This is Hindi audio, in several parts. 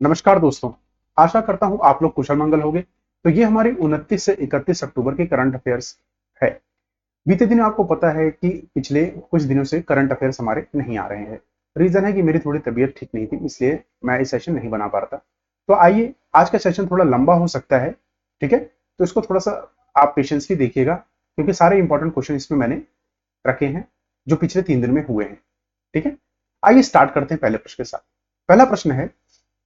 नमस्कार दोस्तों, आशा करता हूं आप लोग कुशल मंगल होंगे। तो ये हमारी 29 से 31 अक्टूबर की करंट अफेयर्स है। बीते दिन आपको पता है कि पिछले कुछ दिनों से करंट अफेयर्स हमारे नहीं आ रहे हैं। रीजन है कि मेरी थोड़ी तबीयत ठीक नहीं थी, इसलिए मैं इस सेशन नहीं बना पा रहा था। तो आइए, आज का सेशन थोड़ा लंबा हो सकता है, ठीक है। तो इसको थोड़ा सा आप पेशेंसली देखिएगा, क्योंकि सारे इंपॉर्टेंट क्वेश्चन इसमें मैंने रखे हैं जो पिछले 3 दिन में हुए हैं, ठीक है। आइए स्टार्ट करते हैं पहले प्रश्न के साथ। पहला प्रश्न है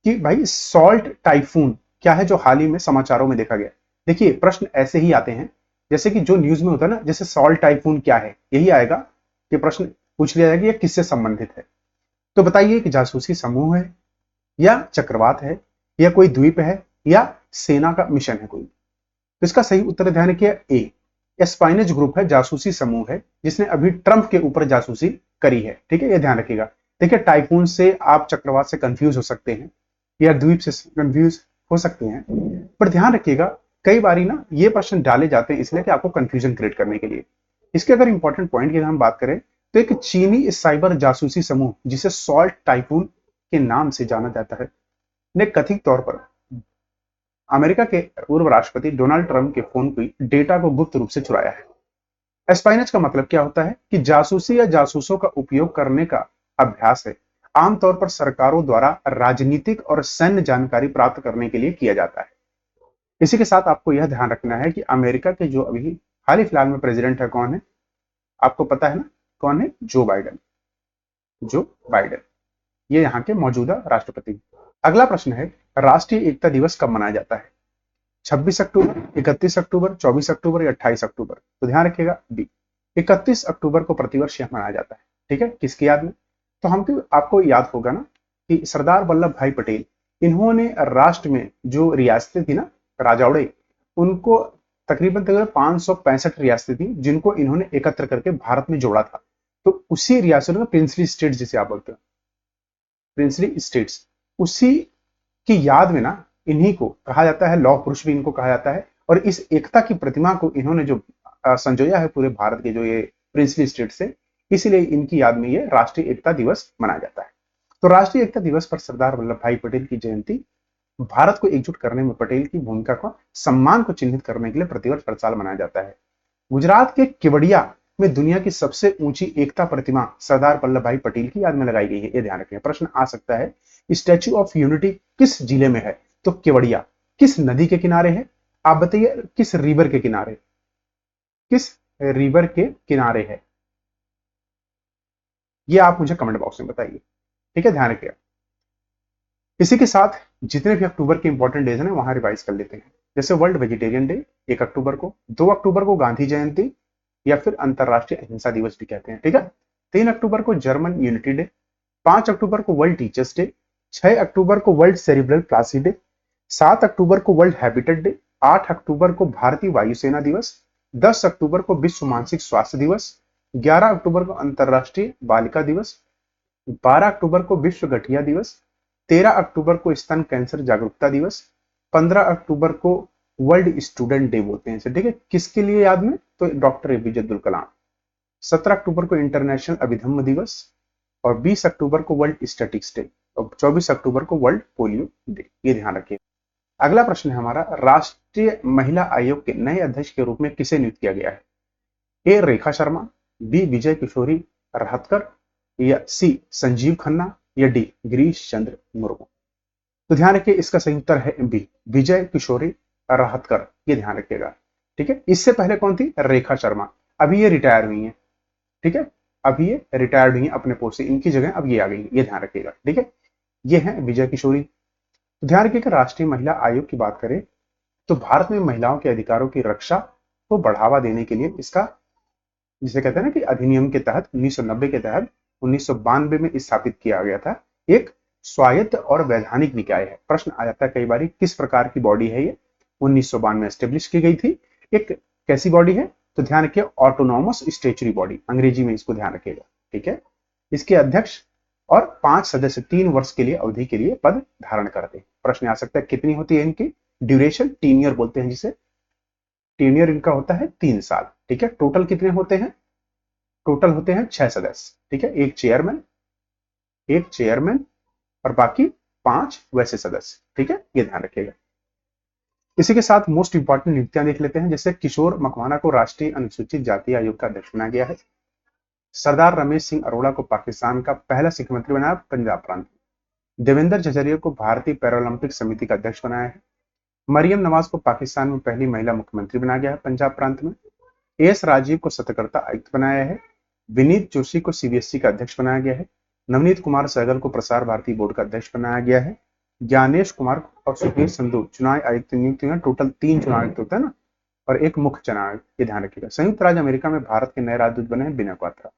कि भाई सॉल्ट टाइफून क्या है जो हाल ही में समाचारों में देखा गया। देखिए, प्रश्न ऐसे ही आते हैं जैसे कि जो न्यूज में होता है ना, जैसे सॉल्ट टाइफून क्या है, यही आएगा कि प्रश्न पूछ लिया जाएगा, ये किससे संबंधित है। तो बताइए कि जासूसी समूह है, या चक्रवात है, या कोई द्वीप है, या सेना का मिशन है कोई। तो इसका सही उत्तर ध्यान रखिए, ए स्पाइनेज ग्रुप है, जासूसी समूह है जिसने अभी ट्रंप के ऊपर जासूसी करी है, ठीक है, ये ध्यान रखिएगा। देखिए, टाइफून से आप चक्रवात से कंफ्यूज हो सकते हैं, या द्वीप से कंफ्यूज हो सकते हैं, पर ध्यान रखिएगा कई बारी ना ये प्रश्न डाले जाते हैं इसलिए कि आपको कंफ्यूजन क्रिएट करने के लिए। इसके अगर इंपॉर्टेंट पॉइंट की हम बात करें तो एक चीनी साइबर जासूसी समूह जिसे सॉल्ट टाइफून के नाम से जाना जाता है, ने कथित तौर पर अमेरिका के पूर्व राष्ट्रपति डोनाल्ड ट्रंप के फोन की डेटा को गुप्त रूप से चुराया है। एस्पाइनेज का मतलब क्या होता है कि जासूसी या जासूसों का उपयोग करने का अभ्यास है, आमतौर पर सरकारों द्वारा राजनीतिक और सैन्य जानकारी प्राप्त करने के लिए किया जाता है। इसी के साथ आपको यह ध्यान रखना है कि अमेरिका के जो अभी हाल ही फिलहाल में प्रेसिडेंट है, कौन है आपको पता है ना, कौन है? Joe Biden. जो बाइडेन ये यहाँ के मौजूदा राष्ट्रपति। अगला प्रश्न है, राष्ट्रीय एकता दिवस कब मनाया जाता है? 26 अक्टूबर, 31 अक्टूबर, 24 अक्टूबर या 28 अक्टूबर? तो ध्यान रखिएगा बी, 31 अक्टूबर को प्रतिवर्ष यह मनाया जाता है, ठीक है। किसकी याद में? तो हमको आपको याद होगा ना कि सरदार वल्लभ भाई पटेल, इन्होंने राष्ट्र में जो रियासतें थी ना, राजौड़े, उनको तकरीबन तकरीबन 565 रियासतें थी जिनको इन्होंने एकत्र करके भारत में जोड़ा था। तो उसी रियासतों में प्रिंसली स्टेट जिसे आप बोलते हैं, प्रिंसली स्टेट्स, उसी की याद में ना इन्हीं को कहा जाता है, लौह पुरुष भी इनको कहा जाता है। और इस एकता की प्रतिमा को इन्होंने जो संजोया है पूरे भारत के जो ये प्रिंसली स्टेट से, इसीलिए इनकी याद में ये राष्ट्रीय एकता दिवस मनाया जाता है। तो राष्ट्रीय एकता दिवस पर सरदार वल्लभ भाई पटेल की जयंती भारत को एकजुट करने में पटेल की भूमिका का सम्मान को चिन्हित करने के लिए प्रतिवर्ष हर साल मनाया जाता है। गुजरात के केवड़िया में दुनिया की सबसे ऊंची एकता प्रतिमा सरदार वल्लभ भाई पटेल की याद में लगाई गई है, ये ध्यान रखें। प्रश्न आ सकता है, स्टैच्यू ऑफ यूनिटी किस जिले में है? तो केवड़िया। किस नदी के किनारे है? आप बताइए, किस रिवर के किनारे? किस रिवर के किनारे है? ये आप मुझे कमेंट बॉक्स में बताइए, ठीक है, ध्यान रखिएगा। इसी के साथ जितने भी अक्टूबर के इंपॉर्टेंट डेज हैं वहां रिवाइज कर लेते हैं। जैसे वर्ल्ड वेजिटेरियन डे 1 अक्टूबर को, 2 अक्टूबर को गांधी जयंती या फिर अंतरराष्ट्रीय अहिंसा दिवस भी कहते हैं, ठीक है। 3 अक्टूबर को जर्मन यूनिटी डे, 5 अक्टूबर को वर्ल्ड टीचर्स डे, 6 अक्टूबर को वर्ल्ड सेरिब्रल प्लासी डे, 7 अक्टूबर को वर्ल्ड हैबिटेट डे, 8 अक्टूबर को भारतीय वायुसेना दिवस, 10 अक्टूबर को विश्व मानसिक स्वास्थ्य दिवस, 11 अक्टूबर को अंतरराष्ट्रीय बालिका दिवस, 12 अक्टूबर को विश्व गठिया दिवस, 13 अक्टूबर को स्तन कैंसर जागरूकता दिवस, 15 अक्टूबर को वर्ल्ड स्टूडेंट डे बोलते हैं, ठीक है। किसके लिए याद में? तो डॉक्टर एपीजे अब्दुल कलाम। 17 अक्टूबर को इंटरनेशनल अभिधम्म दिवस, और 20 अक्टूबर को वर्ल्ड स्टैटिक्स डे, और 24 अक्टूबर को वर्ल्ड पोलियो डे, ये ध्यान रखिए। अगला प्रश्न है हमारा, राष्ट्रीय महिला आयोग के नए अध्यक्ष के रूप में किसे नियुक्त किया गया है? ए रेखा शर्मा, बी विजय किशोरी राहतकर, या सी संजीव खन्ना, या डी गिरीश चंद्र मुर्मू? तो ध्यान रखिए, इसका सही उत्तर है बी विजय किशोरी राहतकर, ये ध्यान रखिएगा, ठीक है। इससे पहले कौन थी? रेखा शर्मा, अभी ये रिटायर हुई है, ठीक है। अभी ये रिटायर्ड हुई है अपने पोस्ट से, इनकी जगह अब ये आ गई है, ये ध्यान रखिएगा, ठीक है। ये है विजय किशोरी। तो ध्यान रखिए कि राष्ट्रीय महिला आयोग की बात करें तो भारत में महिलाओं के अधिकारों की रक्षा को बढ़ावा देने के लिए इसका, जिसे कहते हैं ना कि अधिनियम के तहत 1990 के तहत 1992 में स्थापित किया गया था, एक स्वायत्त और वैधानिक निकाय है। प्रश्न आ जाता है कई बार, किस प्रकार की बॉडी है ये? 1992 में स्टेब्लिश की गई थी। एक कैसी बॉडी है? तो ध्यान रखिए, ऑटोनॉमस स्टेचुरी बॉडी, अंग्रेजी में इसको ध्यान रखिएगा, ठीक है। इसके अध्यक्ष और 5 सदस्य 3 वर्ष के लिए अवधि के लिए पद धारण करते हैं। प्रश्न आ सकता है कितनी होती है इनकी ड्यूरेशन? टीनियर बोलते हैं जिसे, टीनियर इनका होता है 3 साल, ठीक है। टोटल कितने होते हैं? टोटल होते हैं 6 सदस्य, ठीक है। एक चेयरमैन और बाकी 5 वैसे सदस्य। ठीक है, ये ध्यान रखिएगा। इसी के साथ मोस्ट इंपॉर्टेंट नियुक्तियां देख लेते हैं। जैसे किशोर मकवाना को राष्ट्रीय अनुसूचित जाति आयोग का अध्यक्ष बनाया गया है। सरदार रमेश सिंह अरोड़ा को पाकिस्तान का पहला सिख मंत्री बनाया पंजाब प्रांत में। देवेंद्र झझरिया को भारतीय पैरालंपिक समिति का अध्यक्ष बनाया है। मरियम नवाज को पाकिस्तान में पहली महिला मुख्यमंत्री बनाया गया है पंजाब प्रांत में। एस राजीव को सतर्कता आयुक्त बनाया है। विनीत जोशी को सीबीएसई का अध्यक्ष बनाया गया है। नवनीत कुमार सहगल को प्रसार भारती बोर्ड का अध्यक्ष बनाया गया है। ज्ञानेश कुमार और सुधीर संधू चुनाव आयुक्त नियुक्त हुए हैं। टोटल 3 चुनाव आयुक्त होते हैं ना, और एक मुख्य चुनाव आयुक्त, ये ध्यान रखिएगा। संयुक्त राज्य अमेरिका में भारत के नए राजदूत बने हैं बिना क्वात्रा।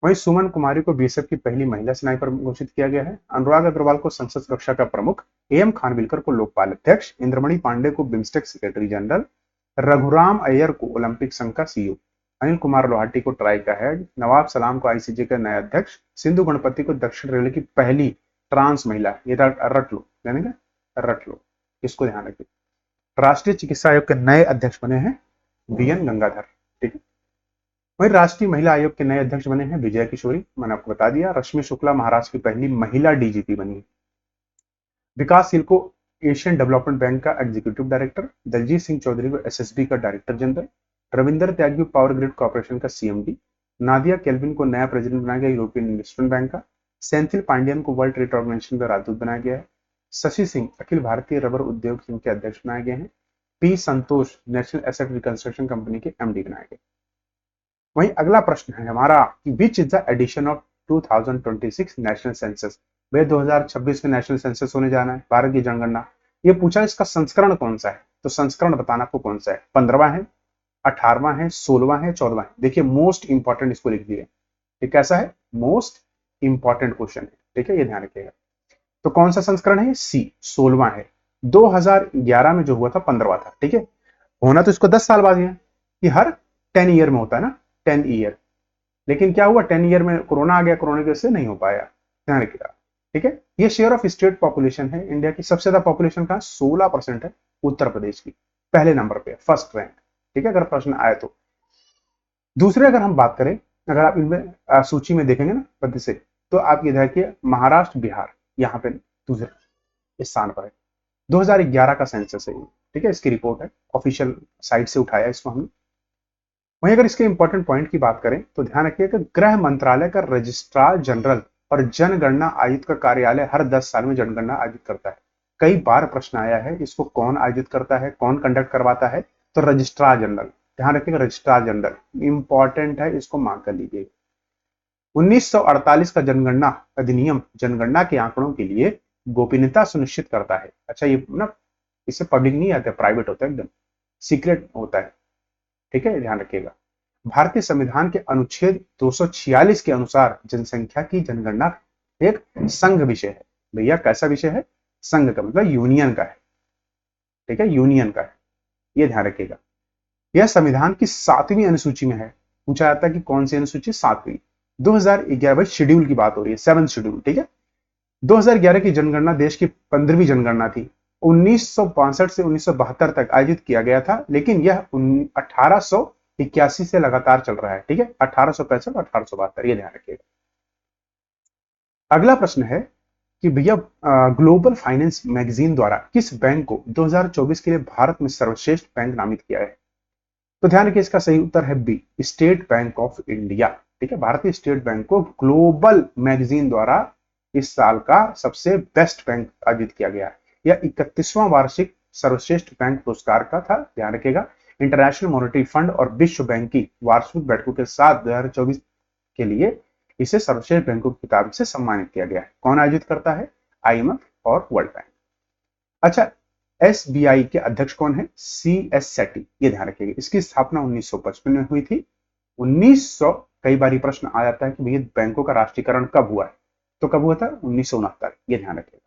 वहीं सुमन कुमारी को बीएसएफ की पहली महिला स्नाइपर घोषित किया गया है। अनुराग अग्रवाल को संसद सुरक्षा का प्रमुख, एम खानविलकर को लोकपाल अध्यक्ष, इंद्रमणि पांडे को BIMSTEC secretary general, Raghuram Iyer को ओलंपिक संघ का सीईओ, अनिल कुमार लोहाटी को ट्राई का हेड, नवाब सलाम को आईसीजे का नया अध्यक्ष, सिंधु गणपति को दक्षिण रेलवे की पहली ट्रांस महिला, ये रट लो, इसको ध्यान रखिए। राष्ट्रीय चिकित्सा आयोग के नए अध्यक्ष बने हैं बीएन गंगाधर। ठीक है, वहीं राष्ट्रीय महिला आयोग के नए अध्यक्ष बने हैं विजय किशोरी, मैंने आपको बता दिया। रश्मि शुक्ला महाराष्ट्र की पहली महिला डीजीपी बनी है। विकासशील को एशियन डेवलपमेंट बैंक का एग्जीक्यूटिव डायरेक्टर, दलजीत सिंह चौधरी को एसएसबी का डायरेक्टर जनरल, रविंदर त्यागी को पावर ग्रिड कॉर्पोरेशन का सीएमडी, नादिया केल्विन को नया प्रेसिडेंट बनाया गया यूरोपियन इन्वेस्टमेंट बैंक का, सेंथिल पांडियन को वर्ल्ड ट्रेड ऑर्गेनाइजेशन का राजदूत बनाया गया है। शशि सिंह अखिल भारतीय रबर उद्योग संघ के अध्यक्ष बनाए गए हैं। P Santosh national asset reconstruction company के एमडी बनाए गए। वहीं अगला प्रश्न है हमारा कि which is the edition of 2026 national census. भैया 2026 में नेशनल सेंसस होने जाना है, भारत की जनगणना। ये पूछा इसका संस्करण कौन सा है, तो संस्करण बताना आपको कौन सा है, 15वां है, 18वां है, 16वां है, 14वां है। देखिए मोस्ट इंपॉर्टेंट इसको लिख दिए। ये कैसा है, मोस्ट इंपॉर्टेंट क्वेश्चन है। ठीक है, ये ध्यान रखिएगा। तो कौन सा संस्करण है, सी 16वां है। 2011 में जो हुआ था 15वां था। ठीक है, होना तो इसको 10 साल बाद ही है, कि हर 10 ईयर में होता है ना, 10 ईयर। लेकिन क्या हुआ, 10 ईयर में कोरोना आ गया, कोरोना की वजह से नहीं हो पाया, ध्यान रखिएगा। ठीक है, ये शेयर ऑफ स्टेट पॉपुलेशन है इंडिया की। सबसे ज्यादा पॉपुलेशन का 16% है उत्तर प्रदेश की, पहले नंबर पे, फर्स्ट रैंक। ठीक है, अगर प्रश्न आए तो। दूसरे अगर हम बात करें, अगर आप इनमें सूची में देखेंगे ना पद से, तो आप ये देखिए महाराष्ट्र बिहार यहाँ पे दूसरे स्थान पर है। 2011 का सेंसस है ये। ठीक है, इसकी रिपोर्ट है, ऑफिशियल साइट से उठाया इसको हमने। वहीं अगर इसके इंपॉर्टेंट पॉइंट की बात करें तो ध्यान रखिए कि गृह मंत्रालय का रजिस्ट्रार जनरल और जनगणना आयुक्त का कार्यालय हर 10 साल में जनगणना आयोजित करता है। कई बार प्रश्न आया है, इसको कौन आयोजित करता है, कौन कंडक्ट करवाता है, तो रजिस्ट्रार जनरल। ध्यान रखिएगा, रजिस्ट्रार जनरल इंपॉर्टेंट है, इसको मार्क कर लीजिए। 1948 का जनगणना अधिनियम जनगणना के आंकड़ों के लिए गोपनीयता सुनिश्चित करता है। अच्छा, ये ना इससे पब्लिक नहीं आता, प्राइवेट होता है, एकदम सीक्रेट होता है। ठीक है, ध्यान रखिएगा। भारतीय संविधान के अनुच्छेद 246 के अनुसार जनसंख्या की जनगणना एक संघ विषय है। भैया कैसा विषय है, संघ का मतलब यूनियन का है। ठीक है, यूनियन का है, ये ध्यान रखिएगा। यह संविधान की 7वीं अनुसूची में है। पूछा जाता है कि कौन सी अनुसूची, 7वीं। 2011 भाई शेड्यूल की बात हो रही है, 7th शेड्यूल। ठीक है, 2011 की जनगणना देश की 15वीं जनगणना थी। 1965 से 1972 तक आयोजित किया गया था, लेकिन यह 1881 से लगातार चल रहा है। ठीक है, 1865 1872, ये ध्यान रखिएगा। अगला प्रश्न है कि भैया ग्लोबल फाइनेंस मैगजीन द्वारा किस बैंक को 2024 के लिए भारत में सर्वश्रेष्ठ बैंक नामित किया है। तो ध्यान रखिए, इसका सही उत्तर है B, state bank of India. ठीक है, भारतीय स्टेट बैंक को ग्लोबल मैगजीन द्वारा इस साल का सबसे बेस्ट बैंक आयोजित किया गया है। यह 31वां वार्षिक सर्वश्रेष्ठ बैंक पुरस्कार का था, ध्यान रखिएगा। इंटरनेशनल मॉनेटरी फंड और विश्व बैंक की वार्षिक बैठकों के साथ 2024 के लिए इसे सर्वश्रेष्ठ बैंकों की किताब से सम्मानित किया गया है। कौन आयोजित करता है, आईएमएफ और वर्ल्ड बैंक। अच्छा, एसबीआई के अध्यक्ष कौन है, सीएस सेठी, ये ध्यान रखिएगा। इसकी स्थापना 1955 में हुई थी। 1900, कई बार प्रश्न आ जाता है कि भैया बैंकों का राष्ट्रीयकरण कब हुआ है, तो कब हुआ था, 1969, ये ध्यान रखिएगा।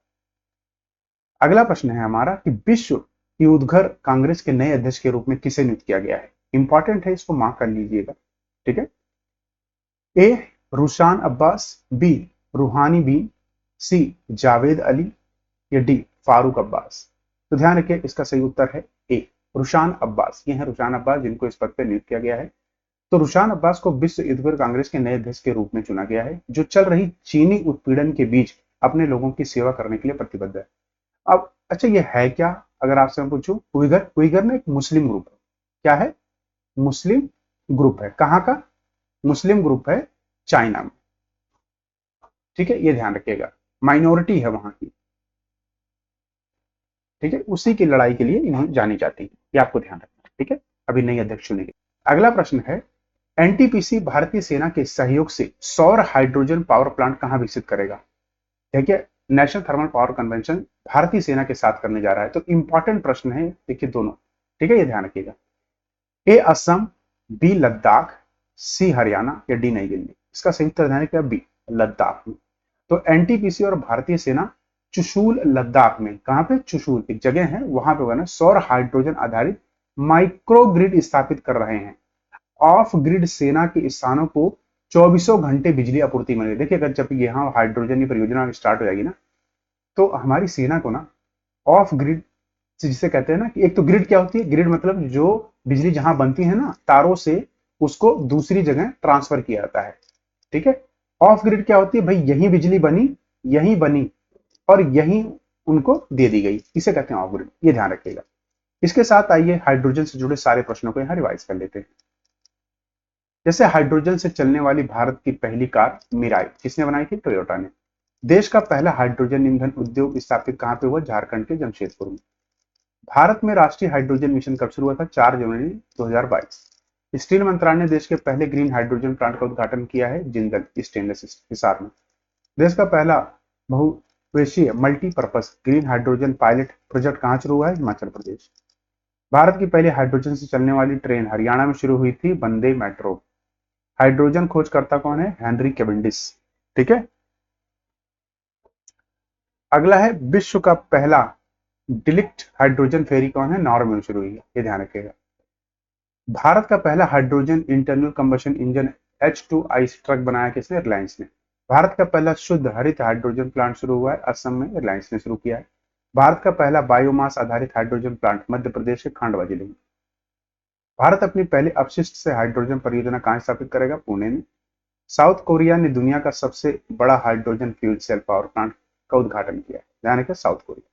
अगला प्रश्न है हमारा कि विश्व युद्धघर कांग्रेस के नए अध्यक्ष के रूप में किसे नियुक्त किया गया है। इंपॉर्टेंट है, इसको मार्क कर लीजिएगा। ठीक है, ए रुशान अब्बास, बी रूहानी बीन, सी जावेद अली, या डी फारूक अब्बास। तो ध्यान रखिए, इसका सही उत्तर है ए रुशान अब्बास। ये है रुशान अब्बास, जिनको इस पद पर नियुक्त किया गया है। तो रुशान अब्बास को विश्व युद्धघर कांग्रेस के नए अध्यक्ष के रूप में चुना गया है, जो चल रही चीनी उत्पीड़न के बीच अपने लोगों की सेवा करने के लिए प्रतिबद्ध है। अब अच्छा ये है क्या, अगर आपसे मैं पूछूं, उइगर, उइगर ना एक मुस्लिम ग्रुप है। क्या है? मुस्लिम ग्रुप है। कहाँ का मुस्लिम ग्रुप है? चाइना में। ठीक है, ये ध्यान रखिएगा, माइनॉरिटी है वहां की। ठीक है, उसी की लड़ाई के लिए इन्होंने जानी जाती है, ये आपको ध्यान रखना है। ठीक है, अभी नई अध्यक्ष चुनेंगे। अगला प्रश्न है, एनटीपीसी भारतीय सेना के सहयोग से सौर हाइड्रोजन पावर प्लांट कहां विकसित करेगा? देखिए, नेशनल थर्मल पावर कन्वेंशन भारतीय सेना के साथ करने जा रहा है, तो इंपॉर्टेंट प्रश्न है, देखिए दोनों। ठीक है, ये ध्यान रखिएगा। ए असम, बी लद्दाख, सी हरियाणा या डी नई दिल्ली। इसका सही उत्तर ध्यान रखिएगा, बी लद्दाख में। तो एनटीपीसी और भारतीय सेना चुशूल लद्दाख में, कहां पे? चुशूल एक जगह है, वहां पे ना सौर हाइड्रोजन आधारित माइक्रो ग्रिड स्थापित कर रहे हैं। ऑफ ग्रिड सेना के स्थानों को चौबीसों घंटे बिजली आपूर्ति मिलेगी। देखिए, अगर जब यहाँ हाइड्रोजन की परियोजना स्टार्ट हो जाएगी ना, तो हमारी सेना को ना ऑफ ग्रिड, जिसे कहते हैं ना कि एक तो ग्रिड क्या होती है, ग्रिड मतलब जो बिजली जहां बनती है ना तारों से, उसको दूसरी जगह ट्रांसफर किया जाता है। ठीक है, ऑफ ग्रिड क्या होती है भाई? यही बिजली बनी, यही बनी और यही उनको दे दी गई, इसे कहते हैं ऑफ ग्रिड, ये ध्यान रखिएगा। इसके साथ आइए हाइड्रोजन से जुड़े सारे प्रश्नों को यहां रिवाइज कर लेते हैं। जैसे हाइड्रोजन से चलने वाली भारत की पहली कार मिराई किसने बनाई थी? टोयोटा ने। देश का पहला हाइड्रोजन ईंधन उद्योग स्थापित कहां पे हुआ? झारखंड के जमशेदपुर में। भारत में राष्ट्रीय हाइड्रोजन मिशन कब शुरू हुआ था? 4 जनवरी 2022। स्टील मंत्रालय ने देश के पहले ग्रीन हाइड्रोजन प्लांट का उद्घाटन किया है जिंदल स्टेनलेस हिसार में। देश का पहला बहुउद्देशीय multipurpose green hydrogen pilot project कहां शुरू हुआ है? हिमाचल प्रदेश। भारत की पहली हाइड्रोजन से चलने वाली ट्रेन हरियाणा में शुरू हुई थी, वंदे मेट्रो। हाइड्रोजन खोजकर्ता कौन है? Henry Cavendish. ठीक है, अगला है, विश्व का पहला डिलिक्ट हाइड्रोजन फेरी कौन है? नॉर्वे में शुरू हुई है, ये ध्यान रखिएगा। भारत का पहला hydrogen internal combustion engine H2 truck बनाया किसने? रिलायंस ने। भारत का पहला शुद्ध हरित हाइड्रोजन प्लांट शुरू हुआ है असम में, रिलायंस ने शुरू किया है। भारत का पहला बायोमास आधारित हाइड्रोजन प्लांट मध्य प्रदेश के खांडवा जिले में। भारत अपनी पहली अपशिष्ट से हाइड्रोजन परियोजना कहां स्थापित करेगा? पुणे में। साउथ कोरिया ने दुनिया का सबसे बड़ा hydrogen fuel cell power plant का उद्घाटन किया है, ध्यान रखिए, साउथ कोरिया।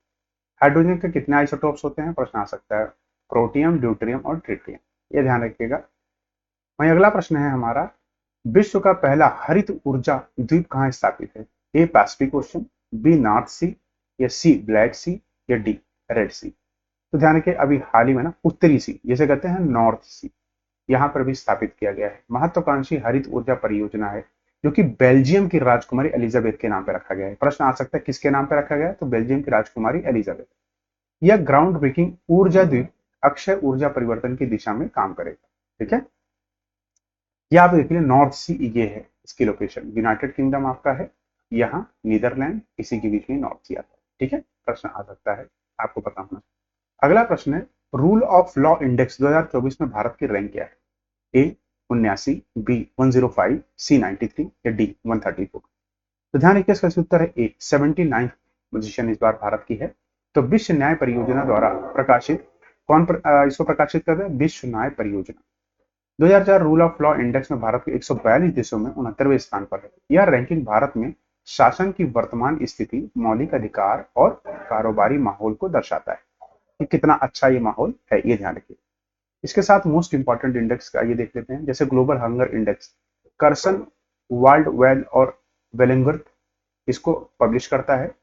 हाइड्रोजन के कितने आइसोटोप्स होते हैं? प्रश्न आ सकता है, प्रोटियम, ड्यूटेरियम और ट्रिटियम, ये ध्यान रखिएगा। वहीं अगला प्रश्न है हमारा, विश्व का पहला हरित ऊर्जा द्वीप कहां स्थापित है? ए पैसिफिक ओशन, बी नॉर्थ सी या सी ब्लैक सी या डी रेड सी। तो ध्यान रखिए, अभी हाल ही में ना उत्तरी सी, जिसे कहते हैं नॉर्थ सी, यहां पर भी स्थापित किया गया है। महत्वाकांक्षी हरित ऊर्जा परियोजना है, जो कि बेल्जियम की राजकुमारी एलिजाबेथ के नाम पर रखा गया है। प्रश्न आ सकता है किसके नाम पर रखा गया है? तो बेल्जियम की राजकुमारी एलिजाबेथ। यह ग्राउंड ब्रेकिंग ऊर्जा द्वीप अक्षय ऊर्जा परिवर्तन की दिशा में काम करेगा। ठीक है, यह आप देख लीजिए, नॉर्थ सी ये है इसकी लोकेशन, यूनाइटेड किंगडम आपका है, यहाँ नीदरलैंड, इसी के बीच में नॉर्थ सी आता है। ठीक है, प्रश्न आ सकता है, आपको पता होना। अगला प्रश्न है, रूल ऑफ लॉ इंडेक्स 2024 में भारत की रैंक क्या है? ए 79, बी 105, सी 93 या डी 134। तो ध्यान रखिए, इसका उत्तर है ए 79 पोजीशन इस बार भारत की है। तो विश्व न्याय परियोजना द्वारा प्रकाशित इसको प्रकाशित कर रहे हैं? विश्व न्याय परियोजना। 2004 रूल ऑफ लॉ इंडेक्स में भारत के 142 देशों में 69वें स्थान पर है। यह रैंकिंग भारत में शासन की वर्तमान स्थिति, मौलिक अधिकार और कारोबारी माहौल को दर्शाता है कि कितना अच्छा ये माहौल है, ये ध्यान रखिए। इसके साथ मोस्ट इंपॉर्टेंट इंडेक्स का ये देख लेते हैं, जैसे ग्लोबल हंगर इंडेक्स, कर्सन वर्ल्ड वेल और वेलिंगवर्थ इसको पब्लिश करता है।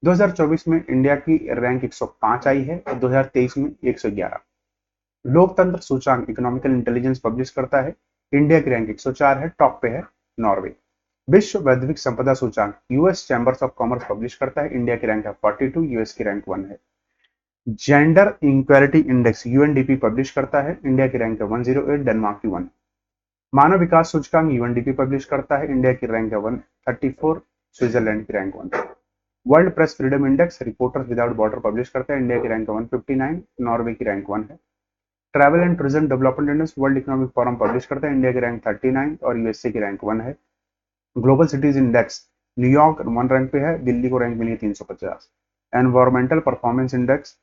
2024 में इंडिया की रैंक 105 आई है और 2023 में 111। लोकतंत्र सूचांक इकोनॉमिकल इंटेलिजेंस पब्लिश करता है, इंडिया की रैंक 104 है, टॉप पे है नॉर्वे। विश्व वैश्विक संपदा सूचांक US chambers of commerce publish करता है, इंडिया की रैंक है 42, यूएस की रैंक 1 है। Gender equality index UNDP publish करता है, इंडिया की रैंक है 108, डेनमार्क की 1। मानव विकास सूचकांक यूएनडीपी पब्लिश करता है, इंडिया की रैंक है 134, स्विट्जरलैंड की rank 1। World press freedom index reporters without border publish करता है, इंडिया की रैंक 159, नॉर्वे की रैंक 1 है। Travel and tourism development index world economic forum publish करता है, इंडिया की रैंक 39 और यूएसए की रैंक 1 है। Global cities index New York 1 rank पे है, दिल्ली को रैंक मिली है 350। एनवायरमेंटल परफॉर्मेंस इंडेक्स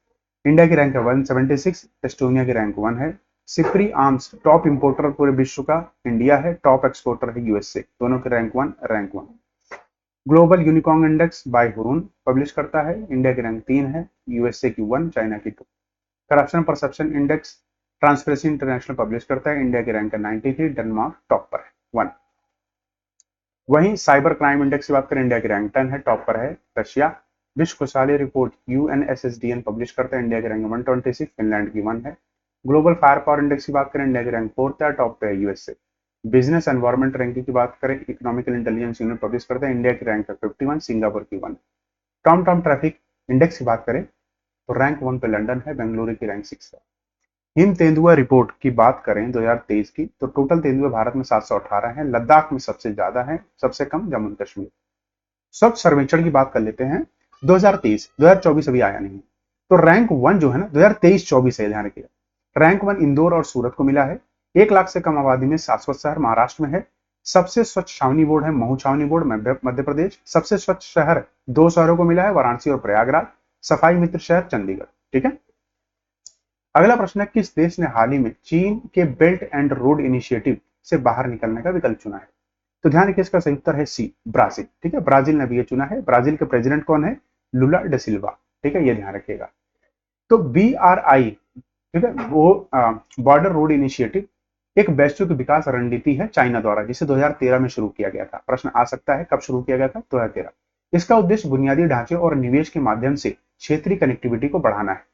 इंडिया की रैंक है 176, एस्टोनिया की रैंक 1 है। सिप्री आर्म्स टॉप इंपोर्टर पूरे विश्व का इंडिया है, टॉप एक्सपोर्टर है यूएसए, दोनों की rank 1 rank 1। Global unicorn index bye Hurun publish करता है, इंडिया की रैंक 3 है, यूएसए की 1, चाइना की 2। Corruption perception index transparency international publish करता है, इंडिया की रैंक है 93, डेनमार्क टॉप पर है 1। वहीं साइबर क्राइम इंडेक्स की बात करें, इंडिया की रैंक 10 है, टॉप पर है रशिया। विश्व खुशहाली रिपोर्ट यूएनएसएसडीएन पब्लिश करता है, इंडिया की रैंक 126, फिनलैंड की 1 है। ग्लोबल फायर पावर इंडेक्स की बात करें, इंडिया की रैंक 4th है, टॉप पे है यूएसए। बिजनेस एनवायरमेंट रैंकिंग की बात करें, इकोनॉमिकल इंटेलिजेंस यूनिट पब्लिश करता है, इंडिया की रैंक है 51, सिंगापुर की 1। टॉम टॉम ट्रैफिक इंडेक्स की बात करें तो रैंक 1 पे लंदन है, बेंगलुरु की रैंक 6 है। हिम तेंदुआ रिपोर्ट की बात करें 2023 की, तो टोटल तेंदुए भारत में 718 हैं, लद्दाख में सबसे ज्यादा है, सबसे कम जम्मू कश्मीर। स्वच्छ सर्वेक्षण की बात कर लेते हैं 2023, 2024 अभी आया नहीं। तो रैंक 1 जो है ना 2023-24 है, ध्यान रखिएगा। रैंक 1 इंदौर और सूरत को मिला है। 1 लाख से कम आबादी में शाश्वत शहर महाराष्ट्र में है। सबसे स्वच्छ छावनी बोर्ड है महू छावनी बोर्ड मध्य प्रदेश। सबसे स्वच्छ शहर 2 शहरों को मिला है, वाराणसी और प्रयागराज। सफाई मित्र शहर चंडीगढ़। ठीक है। अगला प्रश्न है, किस देश ने हाल ही में चीन के बेल्ट एंड रोड इनिशिएटिव से बाहर निकलने का विकल्प चुना है? तो ध्यान रखिए, इसका सही उत्तर है सी, ब्राजील। ठीक है, ब्राजील ने भी ये चुना है। ब्राजील के प्रेसिडेंट कौन है? लुला डे सिल्वा। ठीक है, ये ध्यान रखिएगा। तो BRI, ठीक है, वो बॉर्डर रोड इनिशिएटिव एक वैश्विक विकास रणनीति है चाइना द्वारा, जिसे 2013 में शुरू किया गया था। प्रश्न आ सकता है कब शुरू किया गया था? 2013। इसका उद्देश्य बुनियादी ढांचे और निवेश के माध्यम से क्षेत्रीय कनेक्टिविटी को बढ़ाना है।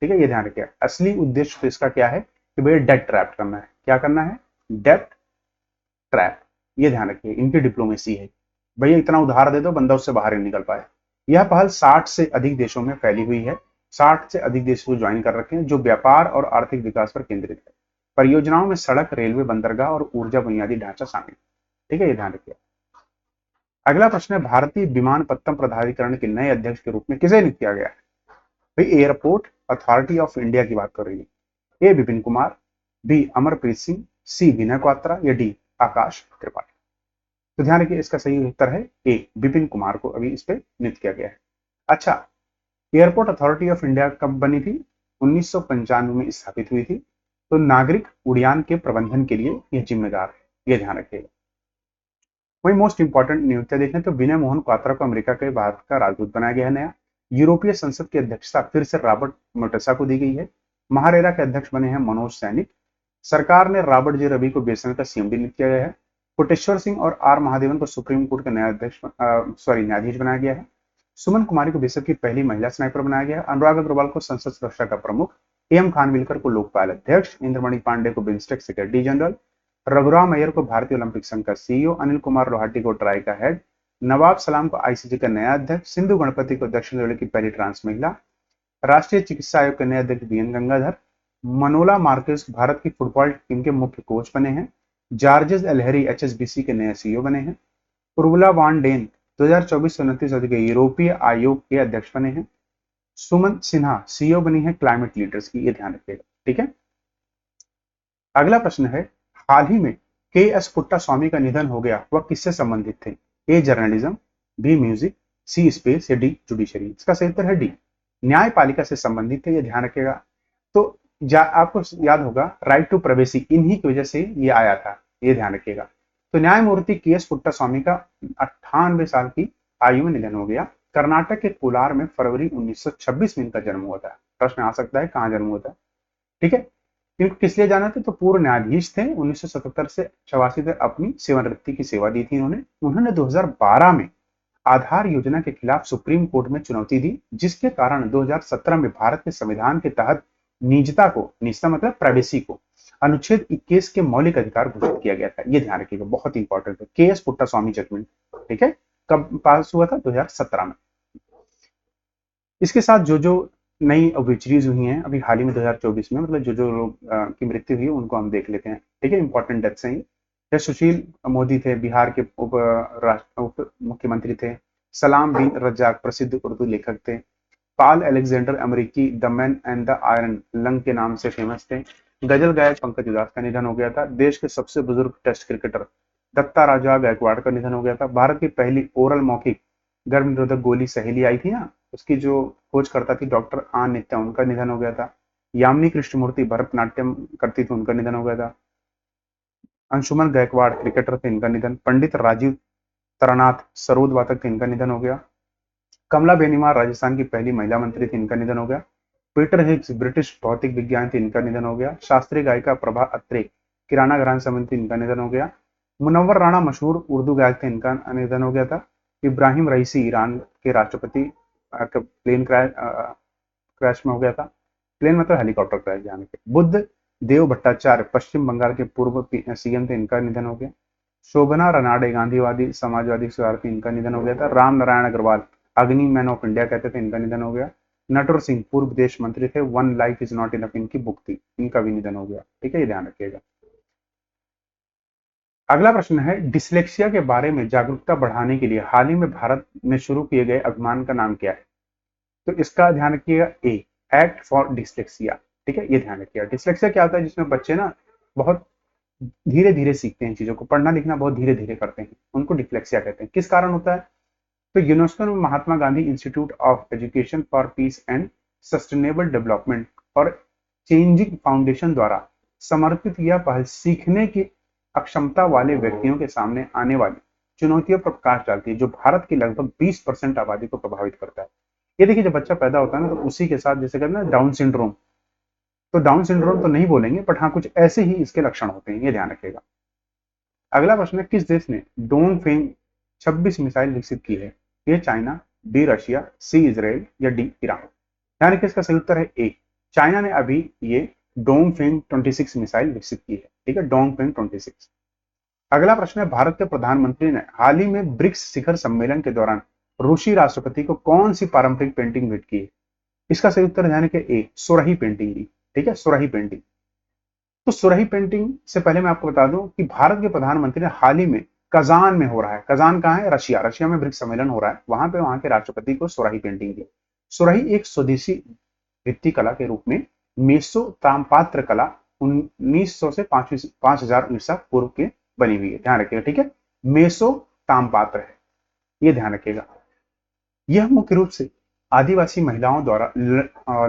ठीक है, ये ध्यान रखिए। असली उद्देश्य तो इसका क्या है कि भैया डेट ट्रैप करना है। क्या करना है? Debt trap. ये ध्यान रखिए, इनकी डिप्लोमेसी है। भैया इतना उधार दे दो बंदा उससे बाहर ही निकल पाए। यह पहल 60 से अधिक देशों में फैली हुई है। 60 से अधिक देश को ज्वाइन कर रखे हैं, जो व्यापार और आर्थिक विकास पर केंद्रित है। परियोजनाओं में सड़क, रेलवे, बंदरगाह और ऊर्जा बुनियादी ढांचा शामिल। ठीक है, ये ध्यान रखिए। अगला प्रश्न है, भारतीय विमानपत्तन प्राधिकरण के नए अध्यक्ष के रूप में किसे नियुक्त किया गया है? भाई एयरपोर्ट अथॉरिटी ऑफ इंडिया की बात कर रही है। ए विपिन कुमार, बी अमरप्रीत सिंह, सी विनय क्वात्रा या डी आकाश त्रिपाठी। तो ध्यान रखिए, इसका सही उत्तर है ए विपिन कुमार को अभी इस पे नियुक्त किया गया है। अच्छा, एयरपोर्ट अथॉरिटी ऑफ इंडिया कब बनी थी? 1995 में स्थापित हुई थी। तो नागरिक उड़ान के प्रबंधन के लिए यह जिम्मेदार है, यह ध्यान रखिएगा। वही मोस्ट इंपॉर्टेंट नियुक्तियां देखें तो विनय मोहन क्वात्रा को अमेरिका के भारत का राजदूत बनाया गया है नया। यूरोपीय संसद की अध्यक्षता फिर से रॉबर्ट मोटेसा को दी गई है। महारेरा के अध्यक्ष बने हैं मनोज सैनिक। सरकार ने रॉबर्ट जे रवि को बीएसएनएल का सीएमडी नियुक्त किया गया है। कोटेश्वर सिंह और आर महादेवन को सुप्रीम कोर्ट का नया अध्यक्ष न्यायाधीश बनाया गया है। सुमन कुमारी को बीएसएफ की पहली महिला स्नाइपर बनाया गया है। अनुराग अग्रवाल को संसद सुरक्षा का प्रमुख। एम खानविलकर को लोकपाल अध्यक्ष। इंद्रमणि पांडे को BIMSTEC secretary general. Raghuram Iyer को भारतीय ओलंपिक संघ का सीईओ। अनिल कुमार लोहाटी को ट्राई का हेड। नवाब सलाम को आईसीजे का नया अध्यक्ष। सिंधु गणपति को दक्षिण रेलवे की पहली ट्रांस महिला। राष्ट्रीय चिकित्सा आयोग के नए अध्यक्ष बीएन गंगाधर। मनोला मार्केस भारत की फुटबॉल टीम के मुख्य कोच बने हैं। जॉर्जेस एलहरी एचएसबीसी के नए सीईओ बने हैं। उर्वला वान डेन 2024 से 29 के यूरोपीय आयोग के अध्यक्ष बने हैं। सुमन सिन्हा सीईओ बनी है क्लाइमेट लीडर्स की, ये ध्यान रखिएगा। ठीक है। अगला प्रश्न है, हाल ही में के एस पुट्टा स्वामी का निधन हो गया, वह किससे संबंधित थे? ए जर्नलिज्म, बी म्यूजिक, सी स्पेस या डी जुडिशरी। इसका सही उत्तर है डी, न्यायपालिका से संबंधित थे, ये ध्यान रखिएगा। तो आपको याद होगा राइट टू प्राइवेसी इन्हीं की वजह से ये आया था, ये ध्यान रखिएगा। तो न्यायमूर्ति के एस पुट्टा स्वामी का 98 साल की आयु में निधन हो गया। कर्नाटक के कोलार में फरवरी 1926 में इनका जन्म हुआ था। प्रश्न आ सकता है कहाँ जन्म हुआ था? ठीक है, इनको किस लिए जाना था? तो पूर्व न्यायाधीश थे, 1977 से 84 तक अपनी सेवानिवृत्ति की सेवा दी थी इन्होंने। उन्होंने 2012 में आधार योजना के खिलाफ सुप्रीम कोर्ट में चुनौती दी, जिसके कारण 2017 में भारत के संविधान के तहत निजता को, निजता मतलब प्राइवेसी को, अनुच्छेद 21 के मौलिक अधिकार घोषित किया गया था। ये ध्यान रखिएगा, बहुत इंपॉर्टेंट है। के एस पुट्टा स्वामी जजमेंट, ठीक है, कब पास हुआ था? 2017 में। इसके साथ जो जो नई ऑब्ituरीज हुई हैं अभी हाल ही में 2024 में, मतलब जो जो लोग की मृत्यु हुई है उनको हम देख लेते हैं। ठीक है, इंपॉर्टेंट डेथ्स हैं ये। सुशील मोदी थे, बिहार के उप मुख्यमंत्री थे। सलाम बिन रज्जाक प्रसिद्ध उर्दू लेखक थे। पॉल अलेक्जेंडर अमेरिकी the man and the iron lung के नाम से फेमस थे। गजल गायक पंकज उधास का निधन हो गया था। देश के सबसे बुजुर्ग टेस्ट क्रिकेटर दत्ता राजा गायकवाड़ का निधन हो गया था। भारत की पहली ओरल मौखिक गर्भ निरोधक गोली सहेली आई थी ना, उसकी जो खोज करता थी डॉक्टर आन नित्या, उनका निधन हो गया था। यामिनी कृष्णमूर्ति भरतनाट्यम करती थी, उनका निधन हो गया था। अंशुमन गायकवाड़ क्रिकेटर थे, इनका निधन। पंडित राजीव तारानाथ सरोद वादक थे, इनका निधन हो गया। कमला बेनीवाल राजस्थान की पहली महिला मंत्री थी, इनका निधन हो गया। पीटर हिग्स ब्रिटिश भौतिक विज्ञान थे, इनका निधन हो गया। शास्त्रीय गायिका प्रभा अत्रे किराना घराना संबंधी, इनका निधन हो गया। मुनव्वर राणा मशहूर उर्दू गायक थे, इनका निधन हो गया था। इब्राहिम रईसी ईरान के राष्ट्रपति प्लेन क्रैश में हो गया था। प्लेन मतलब हेलीकॉप्टर क्रैश जाने के। बुद्ध देव भट्टाचार्य पश्चिम बंगाल के पूर्व सीएम थे, इनका निधन हो गया। शोभना रनाडे गांधीवादी समाजवादी सुधारती, इनका निधन हो गया था। राम नारायण अग्रवाल अग्नि मैन ऑफ इंडिया कहते थे, इनका निधन हो गया। नटवर सिंह पूर्व विदेश मंत्री थे, one life is not enough इनकी बुक थी, इनका भी निधन हो गया। ठीक है, ये ध्यान रखिएगा। अगला प्रश्न है, डिसलेक्सिया के बारे में जागरूकता बढ़ाने के लिए हाल ही में भारत में शुरू किए गए अभियान का नाम क्या है? तो इसका ध्यान रखिएगा, ए एक्ट फॉर डिसलेक्सिया। ठीक है, ये ध्यान रखिएगा। डिसलेक्सिया क्या होता है? जिसमें बच्चे ना बहुत धीरे धीरे सीखते हैं चीजों को, पढ़ना लिखना बहुत धीरे धीरे करते हैं, उनको डिसलेक्सिया कहते हैं। किस कारण होता है? तो यूनेस्को ने Mahatma Gandhi institute of education for peace and sustainable development और चेंजिंग फाउंडेशन द्वारा समर्पित यह पहल सीखने की अक्षमता वाले व्यक्तियों के सामने आने वाली चुनौतियों पर प्रकाश डालती है, जो भारत की लगभग 20% आबादी को प्रभावित करता है। ये देखिए, जब बच्चा पैदा होता है ना, तो उसी के साथ जैसे कहते हैं ना डाउन सिंड्रोम, तो डाउन सिंड्रोम तो नहीं बोलेंगे, बट हाँ कुछ ऐसे ही इसके लक्षण होते हैं, ये ध्यान रखिएगा। अगला प्रश्न है, किस देश ने डोंगफेंग 26 मिसाइल विकसित की है? A China, B Russia, C Israel या डी ईरान? ध्यान रखिए, इसका सही उत्तर है ए, चाइना ने अभी ये डोंगफेंग 26 मिसाइल विकसित की है। ठीक है, डोंगफेंग 26। अगला प्रश्न है, भारत के प्रधानमंत्री ने हाल ही में ब्रिक्स शिखर सम्मेलन के दौरान रूसी राष्ट्रपति को कौन सी पारंपरिक पेंटिंग भेंट की है? इसका सही उत्तर ध्यान रखिए, ए सुरही पेंटिंग की। ठीक है, सुरही पेंटिंग। तो सुरही पेंटिंग से पहले मैं आपको बता दूं कि भारत के प्रधानमंत्री ने हाल ही में कजान में हो रहा है, कजान कहाँ है? रशिया, रशिया में ब्रिक्स सम्मेलन हो रहा है, वहां पे वहां के राष्ट्रपति को सुरही पेंटिंग दी। सुरही एक स्वदेशी भित्ति कला के रूप में मेसो ताम्रपात्र कला 1900 से 5000 ईसा पूर्व के बनी हुई है, ध्यान रखिएगा। ठीक है, मेसो ताम्रपात्र है, ये ध्यान रखिएगा। यह मुख्य रूप से आदिवासी महिलाओं द्वारा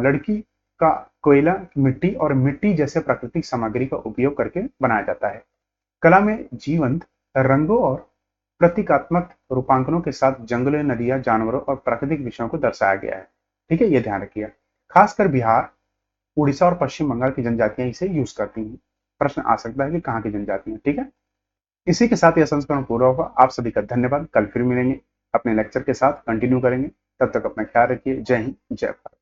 लड़की का कोयला, मिट्टी और मिट्टी जैसे प्राकृतिक सामग्री का उपयोग करके बनाया जाता है। कला में जीवंत रंगों और प्रतीकात्मक रूपांकनों के साथ जंगलों, नदियां, जानवरों और प्राकृतिक विषयों को दर्शाया गया है। ठीक है, ये ध्यान रखिए। खासकर बिहार, उड़ीसा और पश्चिम बंगाल की जनजातियां इसे यूज करती हैं। प्रश्न आ सकता है कि कहाँ की जनजातियां? ठीक है, इसी के साथ यह संस्करण पूरा होगा। आप सभी का धन्यवाद। कल फिर मिलेंगे, अपने लेक्चर के साथ कंटिन्यू करेंगे। तब तक अपना ख्याल रखिए। जय हिंद, जय भारत।